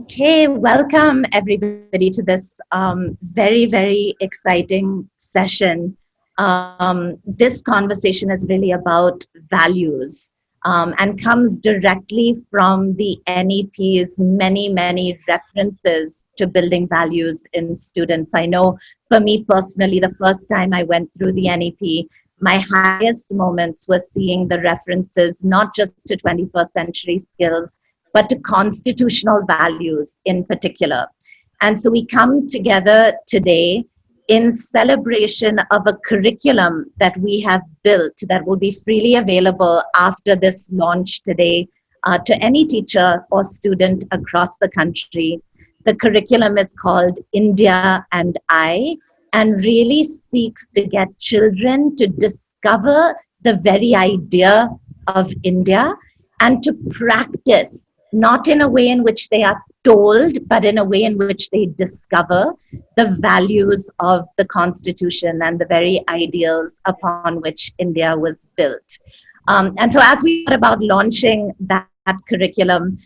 Okay, welcome everybody to this very, very exciting session. This conversation is really about values and comes directly from the NEP's many, many references to building values in students. I know for me personally, the first time I went through the NEP, my highest moments were seeing the references not just to 21st century skills but to constitutional values in particular. And so we come together today in celebration of a curriculum that we have built that will be freely available after this launch today to any teacher or student across the country. The curriculum is called India and I, and really seeks to get children to discover the very idea of India and to practice, not in a way in which they are told, but in a way in which they discover the values of the Constitution and the very ideals upon which India was built. And so, as we thought about launching that curriculum,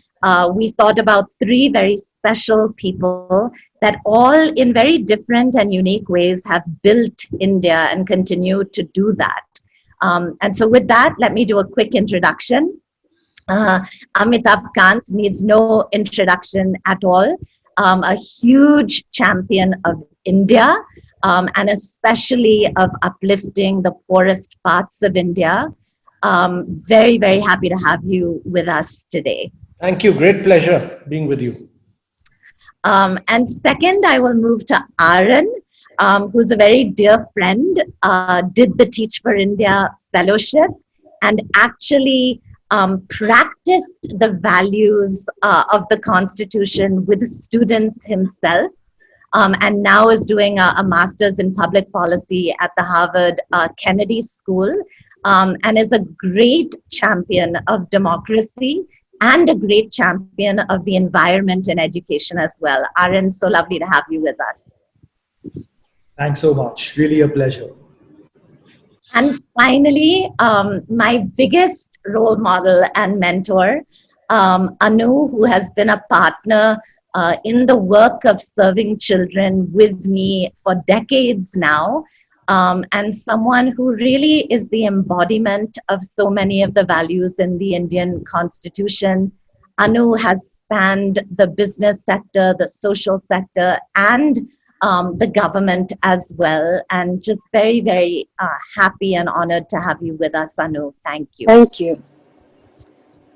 we thought about three very special people that all, in very different and unique ways, have built India and continue to do that. And so, with that, let me do a quick introduction. Uh, Amitabh Kant needs no introduction at all. A huge champion of India and especially of uplifting the poorest parts of India. Very, very happy to have you with us today. Thank you. Great pleasure being with you. And second, I will move to Aaron, who's a very dear friend, did the Teach for India fellowship and actually practiced the values of the Constitution with students himself. And now is doing a master's in public policy at the Harvard Kennedy School, and is a great champion of democracy and a great champion of the environment in education as well. Aaron, so lovely to have you with us. Thanks so much. Really a pleasure. And finally, my biggest role model and mentor, Anu, who has been a partner in the work of serving children with me for decades now, and someone who really is the embodiment of so many of the values in the Indian Constitution. Anu has spanned the business sector, the social sector, and the government as well. And just very, very happy and honored to have you with us, Anu. Thank you. Thank you.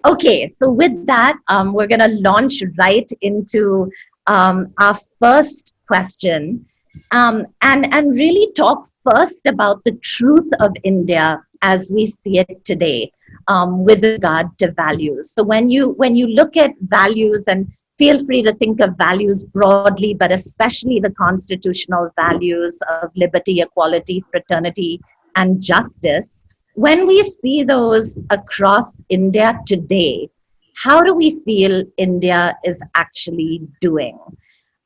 Okay, so with that, we're going to launch right into our first question and really talk first about the truth of India as we see it today with regard to values. So when you look at values, and feel free to think of values broadly, but especially the constitutional values of liberty, equality, fraternity, and justice, when we see those across India today, how do we feel India is actually doing?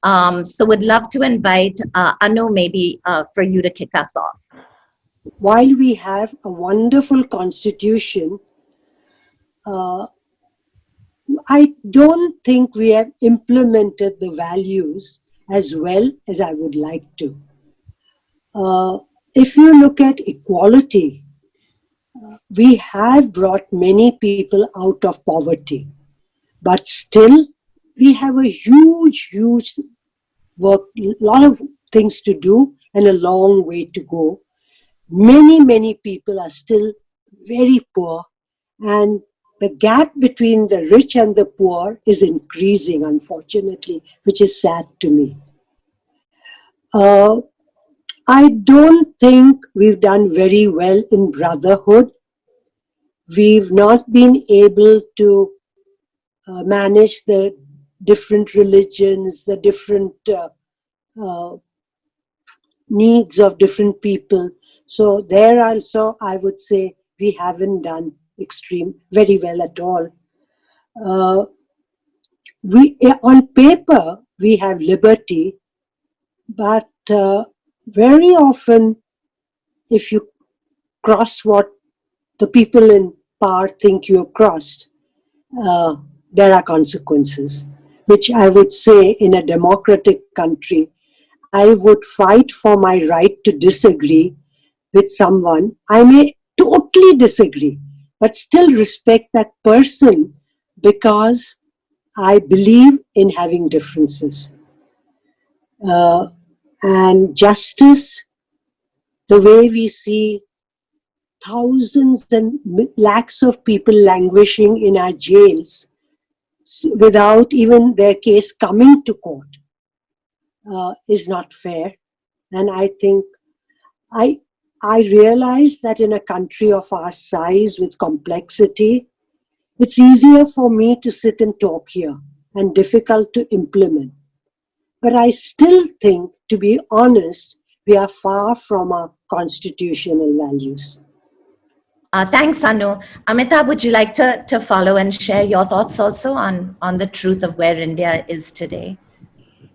So would love to invite Anu maybe for you to kick us off. While we have a wonderful constitution, I don't think we have implemented the values as well as I would like to. If you look at equality, we have brought many people out of poverty, but still we have a huge work, lot of things to do and a long way to go. Many people are still very poor, and the gap between the rich and the poor is increasing, unfortunately, which is sad to me. I don't think we've done very well in brotherhood. We've not been able to manage the different religions, the different needs of different people. So there also, I would say, we haven't done very well at all. On paper, we have liberty, but very often, if you cross what the people in power think you have crossed, there are consequences. which I would say in a democratic country, I would fight for my right to disagree with someone. I may totally disagree, but still respect that person because I believe in having differences. Uh, and justice, the way we see thousands and lakhs of people languishing in our jails without even their case coming to court, is not fair. And I think I I realize that in a country of our size with complexity, it's easier for me to sit and talk here and difficult to implement. But I still think, to be honest, we are far from our constitutional values. Thanks, Anu. Amitabh, would you like to follow and share your thoughts also on the truth of where India is today?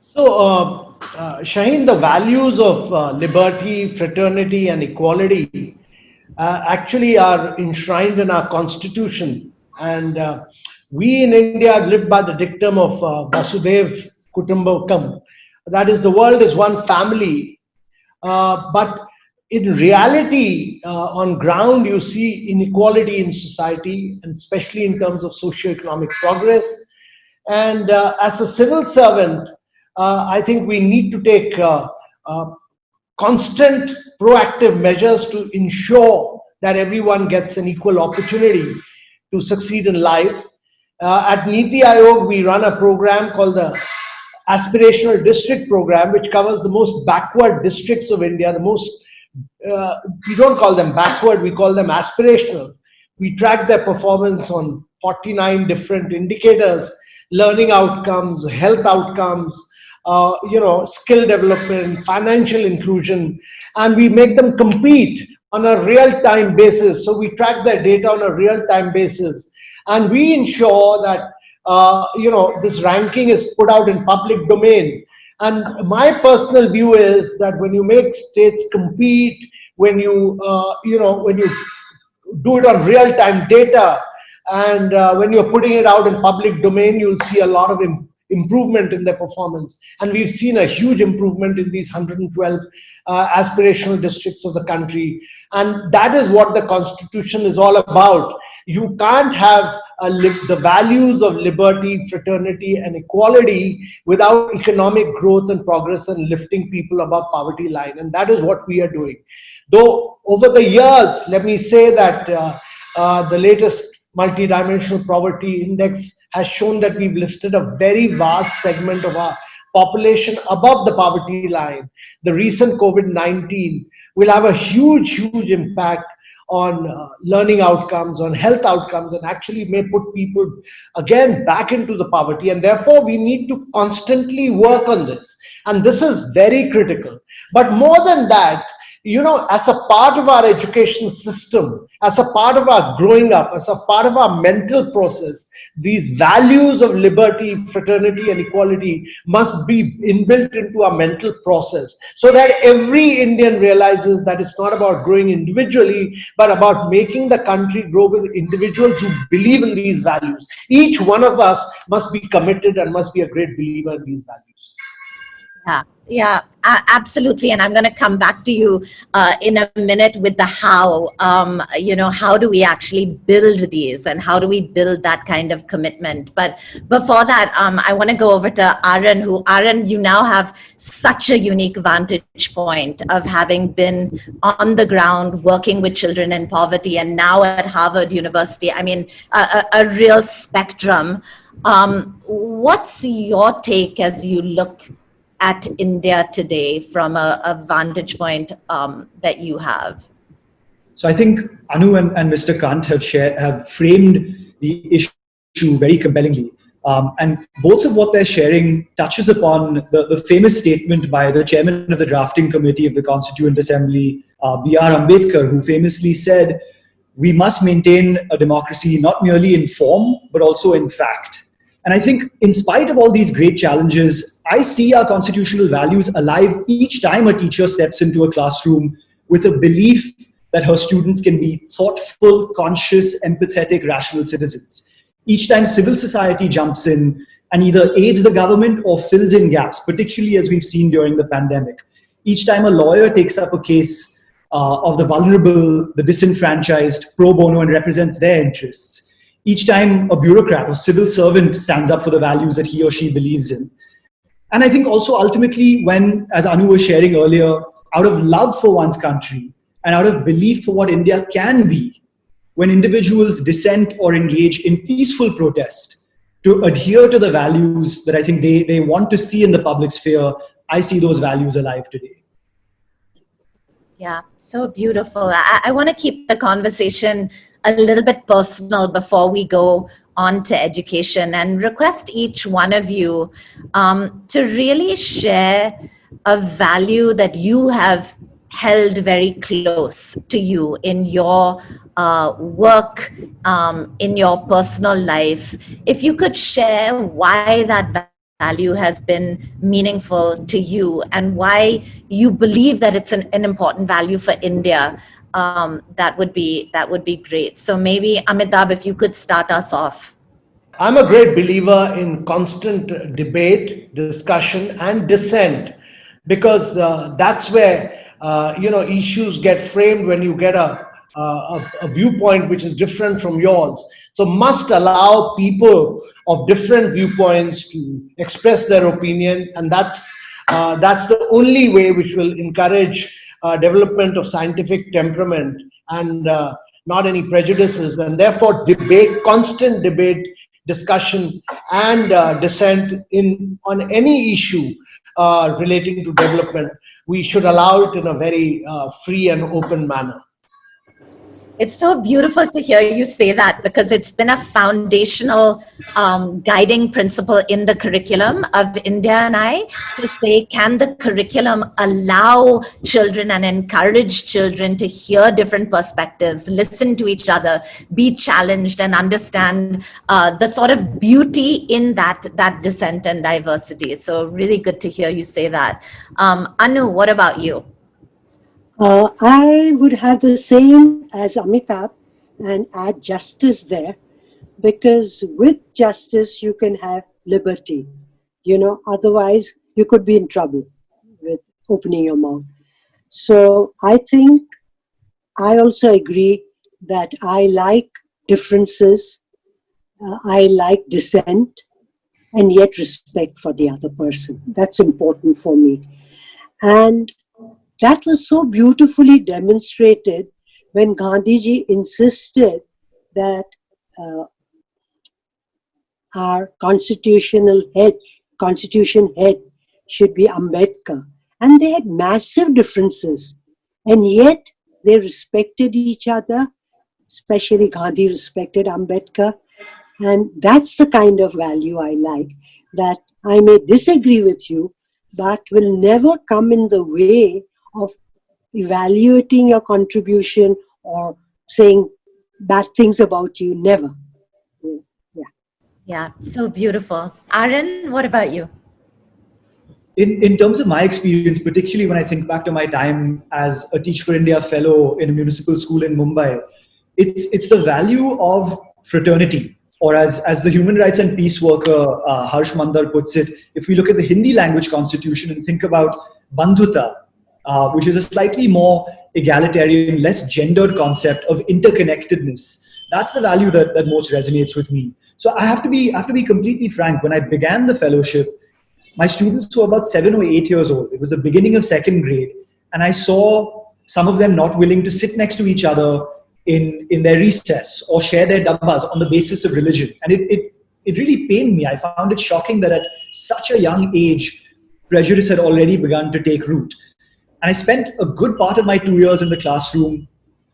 So, Shaheen, the values of liberty, fraternity, and equality actually are enshrined in our constitution. And we in India live by the dictum of Vasudev Kutumbakam. That is, the world is one family. But in reality, on ground, you see inequality in society, and especially in terms of socio-economic progress. And as a civil servant, I think we need to take uh, constant proactive measures to ensure that everyone gets an equal opportunity to succeed in life. At Niti Aayog, we run a program called the Aspirational District Program, which covers the most backward districts of India, the most, we don't call them backward, we call them aspirational. We track their performance on 49 different indicators: learning outcomes, health outcomes, skill development, financial inclusion, and we make them compete on a real-time basis. So we track their data on a real-time basis, and we ensure that this ranking is put out in public domain. And my personal view is that when you make states compete, when you do it on real-time data, and when you're putting it out in public domain, you'll see a lot of improvement in their performance. And we've seen a huge improvement in these 112 aspirational districts of the country. And that is what the Constitution is all about. You can't have the values of liberty, fraternity, and equality without economic growth and progress and lifting people above poverty line. And that is what we are doing. Though over the years, let me say that the latest multidimensional poverty index has shown that we've lifted a very vast segment of our population above the poverty line. The recent COVID-19 will have a huge impact on learning outcomes, on health outcomes, and actually may put people again back into the poverty. And therefore, we need to constantly work on this. And this is very critical. But more than that, as a part of our education system, as a part of our growing up, as a part of our mental process, these values of liberty, fraternity, and equality must be inbuilt into our mental process, so that every Indian realizes that it's not about growing individually, but about making the country grow with individuals who believe in these values. Each one of us must be committed and must be a great believer in these values. Absolutely. And I'm going to come back to you in a minute with the how. How do we actually build these and how do we build that kind of commitment? But before that, I want to go over to Aaron, you now have such a unique vantage point of having been on the ground working with children in poverty and now at Harvard University. I mean, a real spectrum. What's your take as you look at India today from a vantage point that you have? So I think Anu and Mr. Kant have framed the issue very compellingly. And both of what they're sharing touches upon the famous statement by the chairman of the drafting committee of the Constituent Assembly, B.R. Ambedkar, who famously said, "We must maintain a democracy not merely in form, but also in fact." And I think in spite of all these great challenges, I see our constitutional values alive each time a teacher steps into a classroom with a belief that her students can be thoughtful, conscious, empathetic, rational citizens. Each time civil society jumps in, and either aids the government or fills in gaps, particularly as we've seen during the pandemic. Each time a lawyer takes up a case of the vulnerable, the disenfranchised, pro bono, and represents their interests. Each time a bureaucrat or civil servant stands up for the values that he or she believes in. And I think also ultimately when, as Anu was sharing earlier, out of love for one's country and out of belief for what India can be, when individuals dissent or engage in peaceful protest to adhere to the values that I think they want to see in the public sphere, I see those values alive today. Yeah, so beautiful. I want to keep the conversation a little bit personal before we go on to education, and request each one of you to really share a value that you have held very close to you in your work, in your personal life. If you could share why that value has been meaningful to you and why you believe that it's an important value for India, that would be great. So maybe Amitabh, if you could start us off. I'm a great believer in constant debate, discussion, and dissent, because that's where issues get framed when you get a viewpoint which is different from yours. So must allow people of different viewpoints to express their opinion, and that's the only way which will encourage development of scientific temperament and not any prejudices, and therefore debate, constant debate, discussion, and dissent in on any issue relating to development. We should allow it in a very free and open manner. It's so beautiful to hear you say that, because it's been a foundational guiding principle in the curriculum of India and I, to say, can the curriculum allow children and encourage children to hear different perspectives, listen to each other, be challenged, and understand the sort of beauty in that dissent and diversity. So really good to hear you say that. Anu, what about you? I would have the same as Amitabh and add justice there, because with justice you can have liberty. Otherwise you could be in trouble with opening your mouth. So I think I also agree that I like differences, I like dissent, and yet respect for the other person. That's important for me. And that was so beautifully demonstrated when Gandhiji insisted that uh, our constitution head should be Ambedkar. And they had massive differences. And yet they respected each other, especially Gandhi respected Ambedkar. And that's the kind of value I like, that I may disagree with you, but will never come in the way of evaluating your contribution or saying bad things about you. Never. Yeah. Yeah, so beautiful. Aaron, what about you? In terms of my experience, particularly when I think back to my time as a Teach for India fellow in a municipal school in Mumbai, it's the value of fraternity, or as the human rights and peace worker Harsh Mandar puts it, if we look at the Hindi language constitution and think about bandhuta, which is a slightly more egalitarian, less gendered concept of interconnectedness, that's the value that most resonates with me. So I have to be completely frank. When I began the fellowship, my students were about 7 or 8 years old. It was the beginning of second grade. And I saw some of them not willing to sit next to each other in their recess or share their dabbas on the basis of religion. And it really pained me. I found it shocking that at such a young age, prejudice had already begun to take root. And I spent a good part of my 2 years in the classroom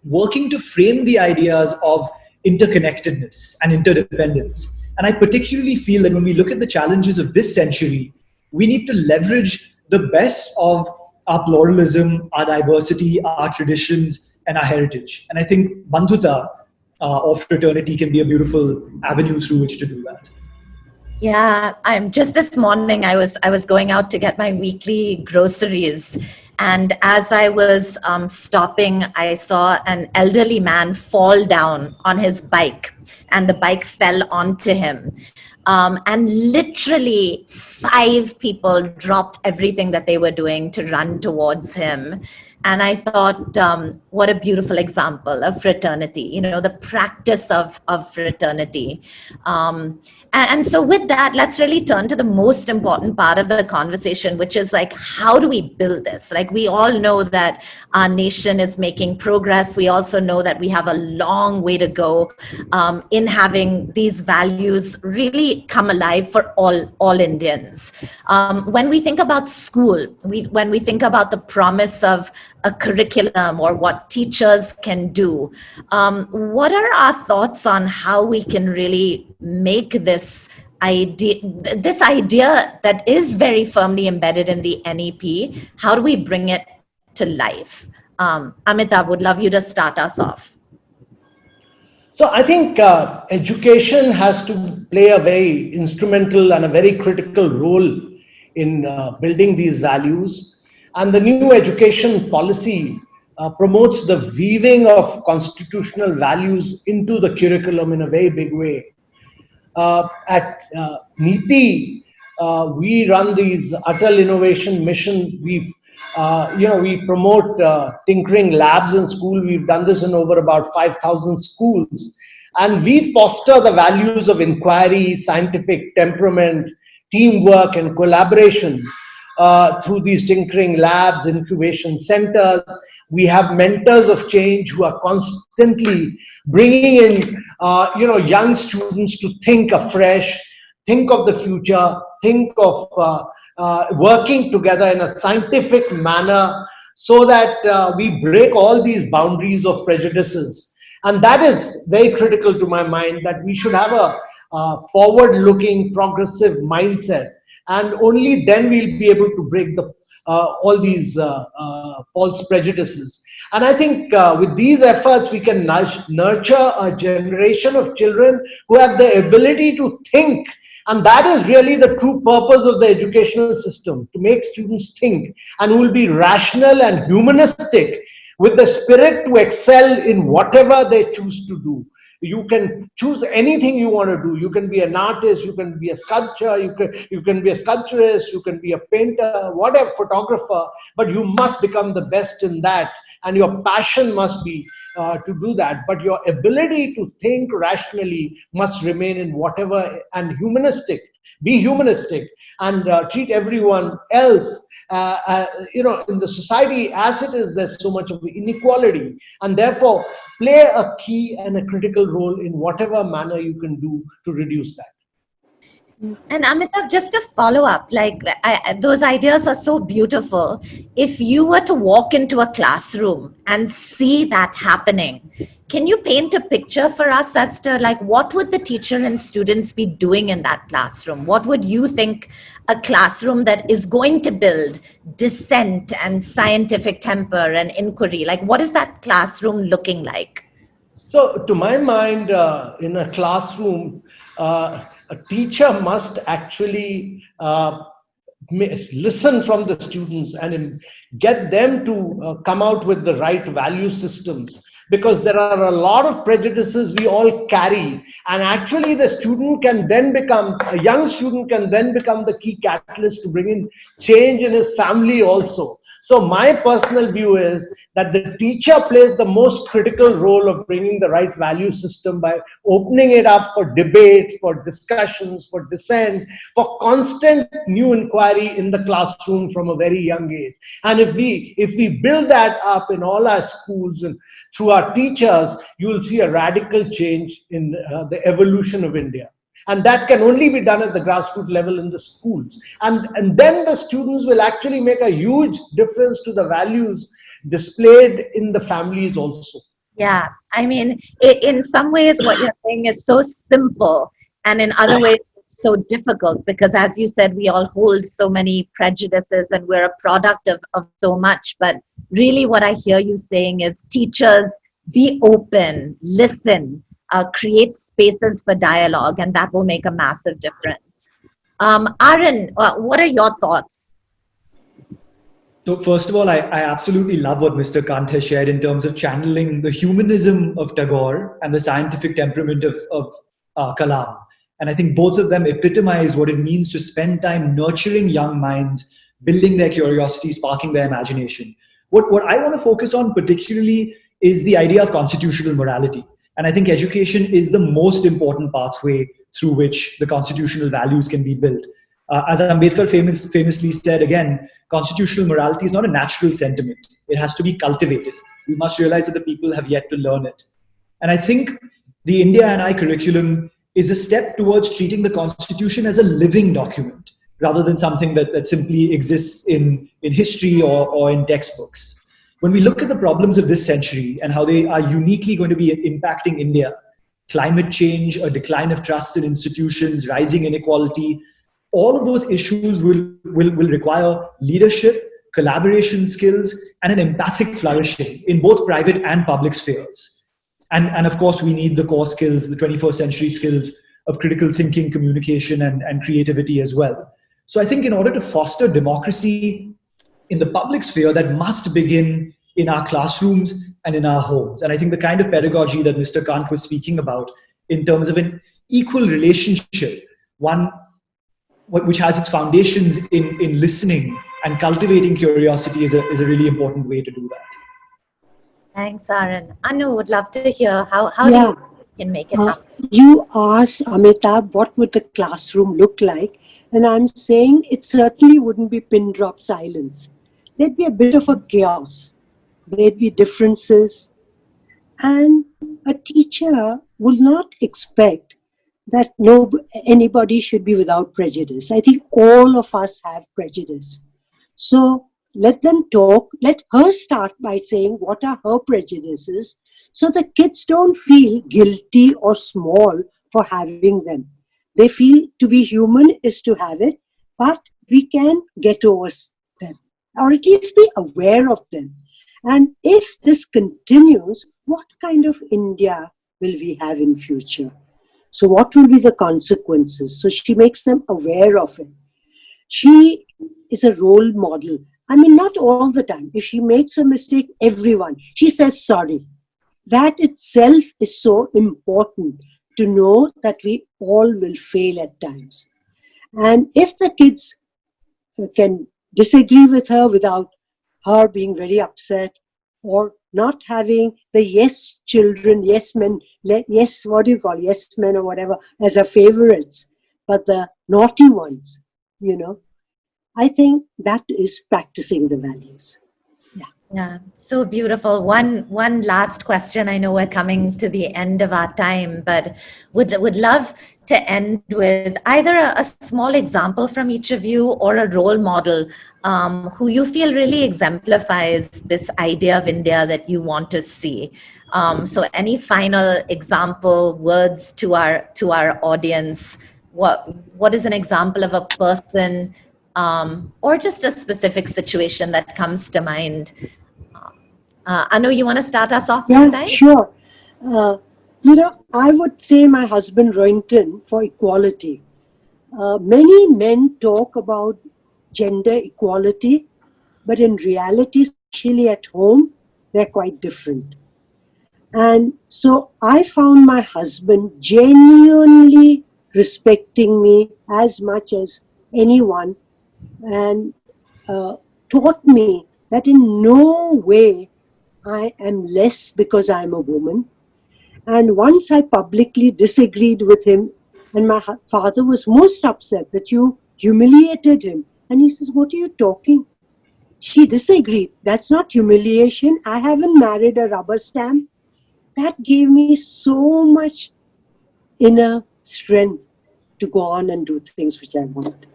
working to frame the ideas of interconnectedness and interdependence. And I particularly feel that when we look at the challenges of this century, we need to leverage the best of our pluralism, our diversity, our traditions, and our heritage. And I think bandhuta or fraternity can be a beautiful avenue through which to do that. Yeah, I'm just this morning I was going out to get my weekly groceries, and as I was stopping, I saw an elderly man fall down on his bike. and the bike fell onto him. And literally 5 people dropped everything that they were doing to run towards him. And I thought, what a beautiful example of fraternity, the practice of fraternity. And so with that, let's really turn to the most important part of the conversation, which is like, how do we build this? Like, we all know that our nation is making progress. We also know that we have a long way to go in having these values really come alive for all Indians. When we think about school, when we think about the promise of a curriculum or what teachers can do, what are our thoughts on how we can really make this idea that is very firmly embedded in the NEP, how do we bring it to life? Amitabh, would love you to start us off. So I think education has to play a very instrumental and a very critical role in building these values. And the new education policy promotes the weaving of constitutional values into the curriculum in a very big way. At Niti, we run these Atal Innovation Mission. We promote tinkering labs in school. We've done this in over about 5,000 schools, and we foster the values of inquiry, scientific temperament, teamwork, and collaboration through these tinkering labs, incubation centers. We have mentors of change who are constantly bringing in, young students to think afresh, think of the future, think of working together in a scientific manner, so that we break all these boundaries of prejudices. And that is very critical to my mind, that we should have a forward-looking, progressive mindset, and only then we'll be able to break the all these false prejudices. And I think with these efforts, we can nurture a generation of children who have the ability to think. And that is really the true purpose of the educational system, to make students think, and who will be rational and humanistic, with the spirit to excel in whatever they choose to do. You can choose anything you want to do. You can be an artist, you can be a sculptor, you can be a sculpturist, you can be a painter, whatever, photographer, but you must become the best in that, and your passion must be to do that. But your ability to think rationally must remain in whatever, and humanistic, be humanistic, and treat everyone else in the society as it is. There's so much of inequality, and therefore play a key and a critical role in whatever manner you can do to reduce that. And Amitabh, just to follow up, like those ideas are so beautiful. If you were to walk into a classroom and see that happening, can you paint a picture for us as to like what would the teacher and students be doing in that classroom? What would you think a classroom that is going to build dissent and scientific temper and inquiry, like what is that classroom looking like? So, to my mind, in a classroom, a teacher must actually listen from the students and get them to come out with the right value systems, because there are a lot of prejudices we all carry, and actually a young student can then become the key catalyst to bring in change in his family also. So my personal view is that the teacher plays the most critical role of bringing the right value system by opening it up for debate, for discussions, for dissent, for constant new inquiry in the classroom from a very young age. And if we build that up in all our schools and through our teachers, you will see a radical change in the evolution of India. And that can only be done at the grassroots level in the schools. And then the students will actually make a huge difference to the values displayed in the families also. Yeah, I mean, in some ways, what you're saying is so simple, and in other ways, it's so difficult because, as you said, we all hold so many prejudices and we're a product of so much. But really, what I hear you saying is teachers, be open, listen, create spaces for dialogue, and that will make a massive difference. Aaron, what are your thoughts? So first of all, I absolutely love what Mr. Kant has shared in terms of channeling the humanism of Tagore and the scientific temperament of Kalam. And I think both of them epitomize what it means to spend time nurturing young minds, building their curiosity, sparking their imagination. What I want to focus on particularly is the idea of constitutional morality. And I think education is the most important pathway through which the constitutional values can be built. As Ambedkar famously said, again, constitutional morality is not a natural sentiment. It has to be cultivated. We must realize that the people have yet to learn it. And I think the India and I curriculum is a step towards treating the Constitution as a living document rather than something that simply exists in history or in textbooks. When we look at the problems of this century and how they are uniquely going to be impacting India, climate change, a decline of trust in institutions, rising inequality, all of those issues will require leadership, collaboration skills, and an empathic flourishing in both private and public spheres. And of course, we need the core skills, the 21st century skills of critical thinking, communication, and creativity as well. So I think in order to foster democracy in the public sphere, that must begin in our classrooms and in our homes. And I think the kind of pedagogy that Mr. Kant was speaking about in terms of an equal relationship, one which has its foundations in listening and cultivating curiosity is a really important way to do that. Thanks, Aaron. Anu would love to hear how do Yeah. you can make it happen? You asked Amitabh what would the classroom look like, and I'm saying it certainly wouldn't be pin drop silence. There'd be a bit of a chaos. There'd be differences, and a teacher will not expect that anybody should be without prejudice. I think all of us have prejudice. So let them talk. Let her start by saying what are her prejudices, so the kids don't feel guilty or small for having them. They feel to be human is to have it, but we can get over them, or at least be aware of them. And if this continues, what kind of India will we have in future? So what will be the consequences? So she makes them aware of it. She is a role model. I mean, not all the time. If she makes a mistake, she says sorry. That itself is so important to know that we all will fail at times. And if the kids can disagree with her without her being very upset, or not having the yes children, yes men, yes, what do you call, yes men or whatever, as her favorites, but the naughty ones, I think that is practicing the values. Yeah, so beautiful. One last question. I know we're coming to the end of our time, but would love to end with either a small example from each of you or a role model who you feel really exemplifies this idea of India that you want to see. So any final example words to our audience? What is an example of a person or just a specific situation that comes to mind? Anu, you want to start us off this time? Sure. I would say my husband Rohinton for equality. Many men talk about gender equality, but in reality, especially at home, they're quite different. And so I found my husband genuinely respecting me as much as anyone, and taught me that in no way I am less because I'm a woman. And once I publicly disagreed with him, and my father was most upset that you humiliated him. And he says, what are you talking? She disagreed. That's not humiliation. I haven't married a rubber stamp. That gave me so much inner strength to go on and do things which I want.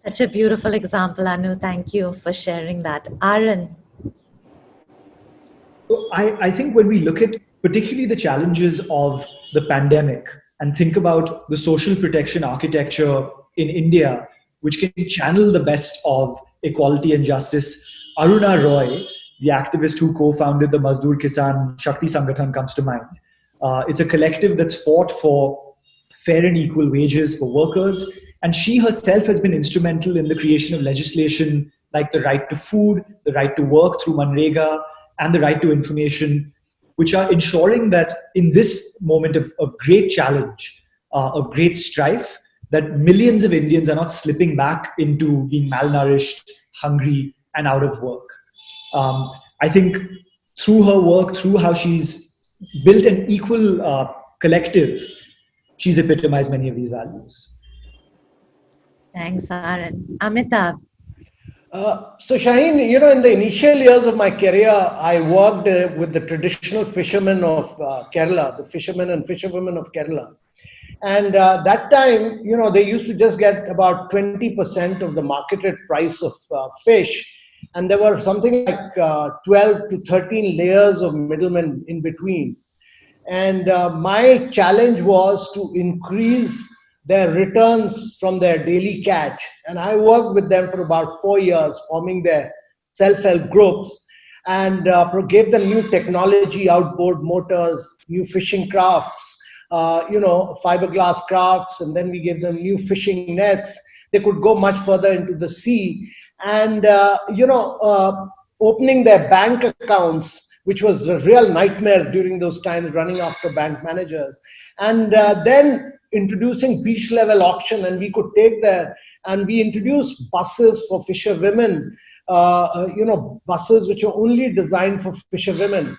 Such a beautiful example, Anu. Thank you for sharing that. Aaron. I think when we look at particularly the challenges of the pandemic and think about the social protection architecture in India, which can channel the best of equality and justice, Aruna Roy, the activist who co-founded the Mazdoor Kisan Shakti Sangathan, comes to mind. It's a collective that's fought for fair and equal wages for workers, and she herself has been instrumental in the creation of legislation like the right to food, the right to work through Manrega, and the right to information, which are ensuring that in this moment of great challenge, of great strife, that millions of Indians are not slipping back into being malnourished, hungry, and out of work. I think through her work, through how she's built an equal collective, she's epitomized many of these values. Thanks, Aaron. Amitabh. So Shaheen, in the initial years of my career, I worked with the traditional fishermen of Kerala, the fishermen and fisherwomen of Kerala. And that time, they used to just get about 20% of the marketed price of fish. And there were something like 12 to 13 layers of middlemen in between. And my challenge was to increase their returns from their daily catch. And I worked with them for about 4 years, forming their self-help groups, and gave them new technology, outboard motors, new fishing crafts, fiberglass crafts, and then we gave them new fishing nets. They could go much further into the sea, and opening their bank accounts, which was a real nightmare during those times, running after bank managers, and then introducing beach level auction. And we could take there, and we introduced buses for fisher women, buses which are only designed for fisher women.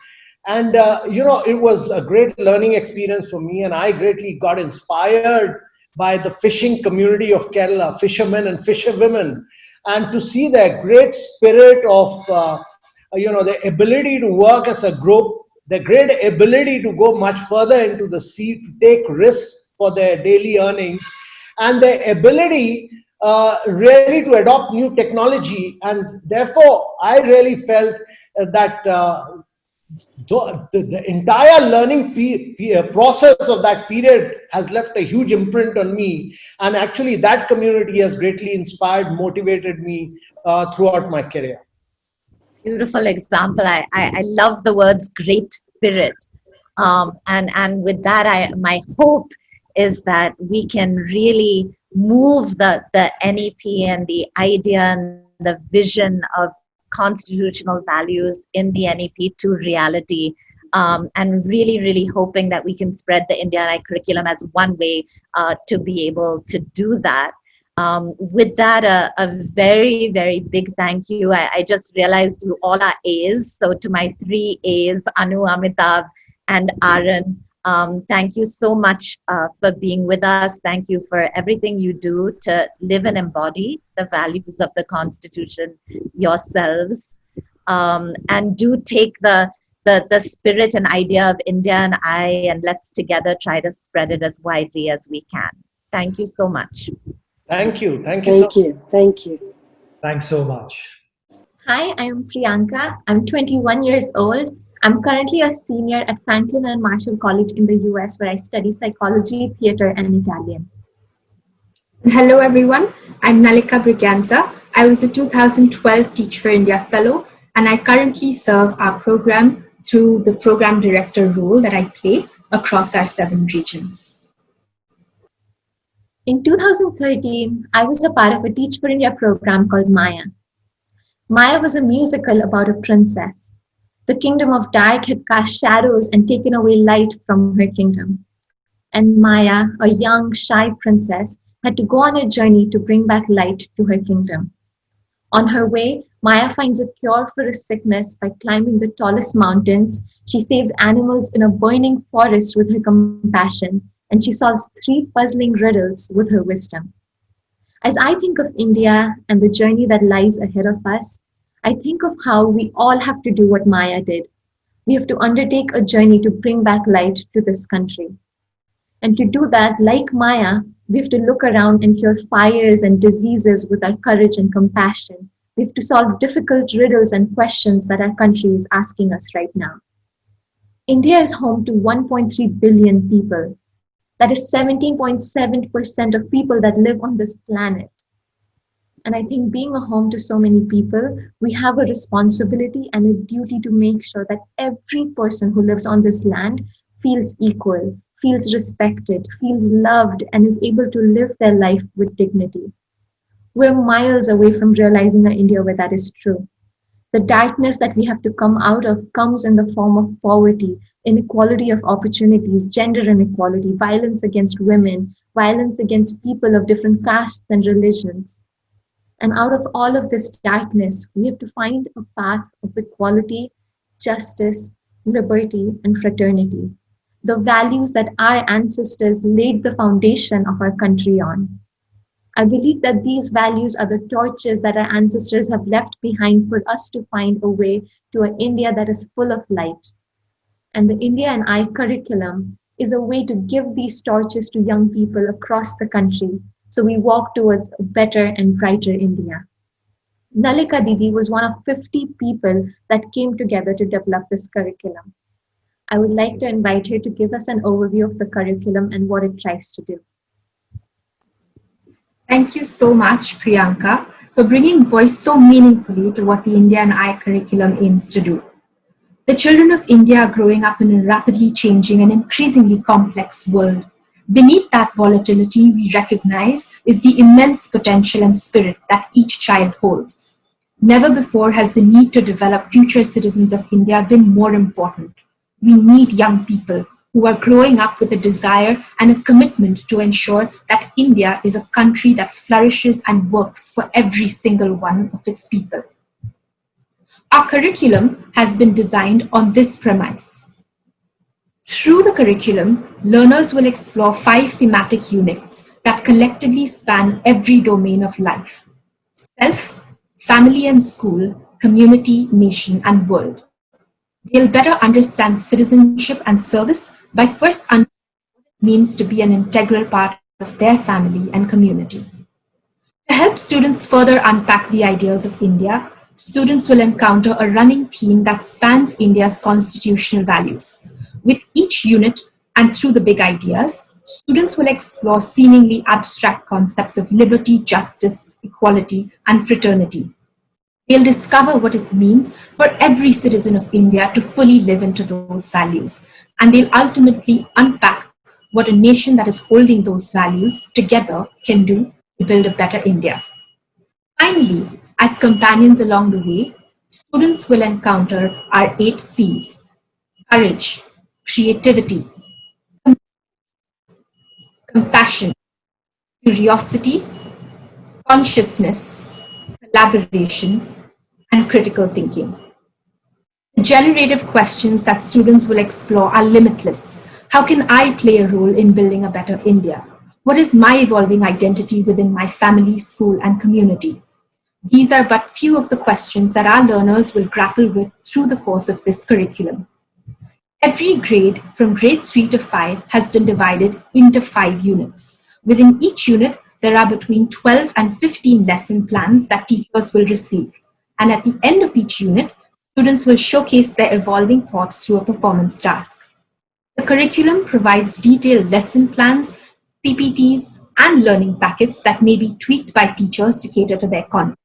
And it was a great learning experience for me, and I greatly got inspired by the fishing community of Kerala, fishermen and fisherwomen, and to see their great spirit of the ability to work as a group, the great ability to go much further into the sea, to take risks for their daily earnings, and their ability really to adopt new technology. And therefore, I really felt that the entire learning process of that period has left a huge imprint on me. And actually, that community has greatly inspired, motivated me throughout my career. Beautiful example. I love the words great spirit. And with that, my hope is that we can really move the NEP and the idea and the vision of constitutional values in the NEP to reality. And really, really hoping that we can spread the India Eye curriculum as one way to be able to do that. With that, a very, very big thank you. I just realized you all are A's. So to my 3 A's, Anu, Amitabh, and Aaron, thank you so much for being with us. Thank you for everything you do to live and embody the values of the Constitution yourselves. And do take the spirit and idea of India and I, and let's together try to spread it as widely as we can. Thank you so much. Thank you. Thank you. Thank you. Thanks so much. Hi, I'm Priyanka. I'm 21 years old. I'm currently a senior at Franklin and Marshall College in the US, where I study psychology, theater, and Italian. Hello, everyone. I'm Nalika. I was a 2012 Teach for India Fellow, and I currently serve our program through the program director role that I play across our 7 regions. In 2013, I was a part of a Teach for India program called Maya. Maya was a musical about a princess. The kingdom of dark had cast shadows and taken away light from her kingdom. And Maya, a young, shy princess, had to go on a journey to bring back light to her kingdom. On her way, Maya finds a cure for a sickness by climbing the tallest mountains. She saves animals in a burning forest with her compassion, and she solves 3 puzzling riddles with her wisdom. As I think of India and the journey that lies ahead of us, I think of how we all have to do what Maya did. We have to undertake a journey to bring back light to this country. And to do that, like Maya, we have to look around and cure fires and diseases with our courage and compassion. We have to solve difficult riddles and questions that our country is asking us right now. India is home to 1.3 billion people. That is 17.7% of people that live on this planet. And I think being a home to so many people, we have a responsibility and a duty to make sure that every person who lives on this land feels equal, feels respected, feels loved, and is able to live their life with dignity. We're miles away from realizing an India where that is true. The darkness that we have to come out of comes in the form of poverty, inequality of opportunities, gender inequality, violence against women, violence against people of different castes and religions. And out of all of this darkness, we have to find a path of equality, justice, liberty, and fraternity. The values that our ancestors laid the foundation of our country on. I believe that these values are the torches that our ancestors have left behind for us to find a way to an India that is full of light. And the India and I curriculum is a way to give these torches to young people across the country so we walk towards a better and brighter India. Nalika Didi was one of 50 people that came together to develop this curriculum. I would like to invite her to give us an overview of the curriculum and what it tries to do. Thank you so much, Priyanka, for bringing voice so meaningfully to what the India and I curriculum aims to do. The children of India are growing up in a rapidly changing and increasingly complex world. Beneath that volatility, we recognize is the immense potential and spirit that each child holds. Never before has the need to develop future citizens of India been more important. We need young people who are growing up with a desire and a commitment to ensure that India is a country that flourishes and works for every single one of its people. Our curriculum has been designed on this premise. Through the curriculum, learners will explore 5 thematic units that collectively span every domain of life: self, family and school, community, nation, and world. They'll better understand citizenship and service by first understanding what it means to be an integral part of their family and community. To help students further unpack the ideals of India, students will encounter a running theme that spans India's constitutional values. With each unit and through the big ideas, students will explore seemingly abstract concepts of liberty, justice, equality, and fraternity. They'll discover what it means for every citizen of India to fully live into those values, and they'll ultimately unpack what a nation that is holding those values together can do to build a better India. Finally, as companions along the way, students will encounter our 8 C's: courage, creativity, compassion, curiosity, consciousness, collaboration, and critical thinking. The generative questions that students will explore are limitless. How can I play a role in building a better India? What is my evolving identity within my family, school, and community? These are but few of the questions that our learners will grapple with through the course of this curriculum. Every grade from grade 3 to 5 has been divided into 5 units. Within each unit, there are between 12 and 15 lesson plans that teachers will receive. And at the end of each unit, students will showcase their evolving thoughts through a performance task. The curriculum provides detailed lesson plans, PPTs, and learning packets that may be tweaked by teachers to cater to their content.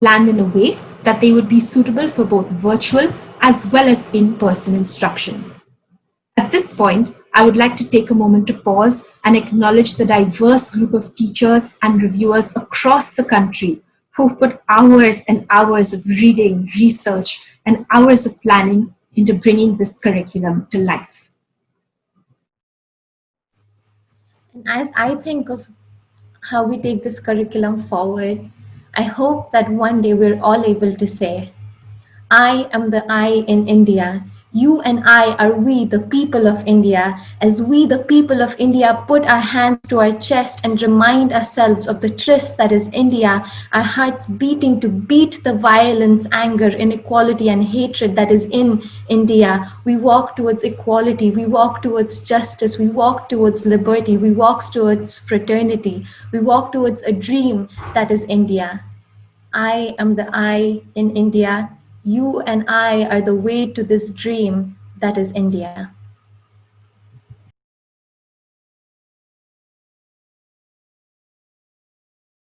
Planned in a way that they would be suitable for both virtual as well as in-person instruction. At this point, I would like to take a moment to pause and acknowledge the diverse group of teachers and reviewers across the country who've put hours and hours of reading, research, and hours of planning into bringing this curriculum to life. And as I think of how we take this curriculum forward, I hope that one day we're all able to say, I am the I in India. You and I are we, the people of India. As we, the people of India, put our hands to our chest and remind ourselves of the tryst that is India, our hearts beating to beat the violence, anger, inequality, and hatred that is in India. We walk towards equality, we walk towards justice, we walk towards liberty, we walk towards fraternity, we walk towards a dream that is India. I am the I in India. You and I are the way to this dream that is India.